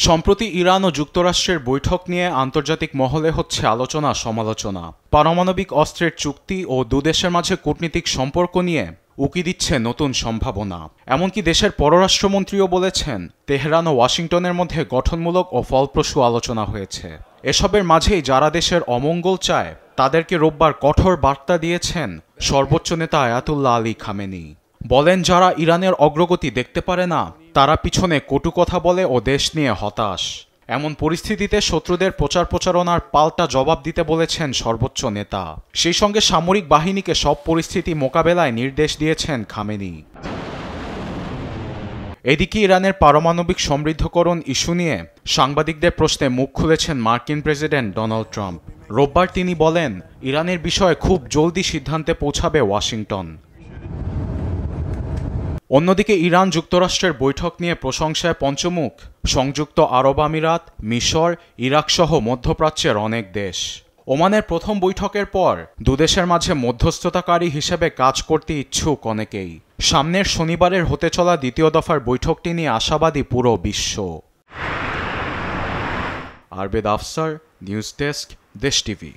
সম্প্রতি ইরান ও যুক্তরাষ্ট্রের বৈঠক নিয়ে আন্তর্জাতিক মহলে হচ্ছে আলোচনা সমালোচনা। পারমাণবিক অস্ত্রের চুক্তি ও দুদেশের মাঝে কূটনীতিক সম্পর্ক নিয়ে উকি দিচ্ছে নতুন সম্ভাবনা। এমনকি দেশের পররাষ্ট্রমন্ত্রীও বলেছেন, তেহরান ও ওয়াশিংটনের মধ্যে গঠনমূলক ও ফলপ্রসূ আলোচনা হয়েছে। এসবের মাঝেই যারা দেশের অমঙ্গল চায় তাদেরকে রোববার কঠোর বার্তা দিয়েছেন সর্বোচ্চ নেতা আয়াতুল্লাহ আলী খামেনি। বলেন, যারা ইরানের অগ্রগতি দেখতে পারে না তারা পিছনে কটু কথা বলে ও দেশ নিয়ে হতাশ। এমন পরিস্থিতিতে শত্রুদের প্রচারণার পাল্টা জবাব দিতে বলেছেন সর্বোচ্চ নেতা। সেই সঙ্গে সামরিক বাহিনীকে সব পরিস্থিতি মোকাবেলায় নির্দেশ দিয়েছেন খামেনি। এদিকে ইরানের পারমাণবিক সমৃদ্ধকরণ ইস্যু নিয়ে সাংবাদিকদের প্রশ্নে মুখ খুলেছেন মার্কিন প্রেসিডেন্ট ডোনাল্ড ট্রাম্প। রোববার তিনি বলেন, ইরানের বিষয়ে খুব জলদি সিদ্ধান্তে পৌঁছাবে ওয়াশিংটন। অন্যদিকে ইরান যুক্তরাষ্ট্রের বৈঠক নিয়ে প্রশংসায় পঞ্চমুখ সংযুক্ত আরব আমিরাত, মিশর, ইরাক সহ মধ্যপ্রাচ্যের অনেক দেশ। ওমানের প্রথম বৈঠকের পর দুদেশের মাঝে মধ্যস্থতাকারী হিসেবে কাজ করতে ইচ্ছুক অনেকেই। সামনের শনিবারের হতে চলা দ্বিতীয় দফার বৈঠকটি নিয়ে আশাবাদী পুরো বিশ্ব। আরবেদ আফসার, নিউজ ডেস্ক, দেশ টিভি।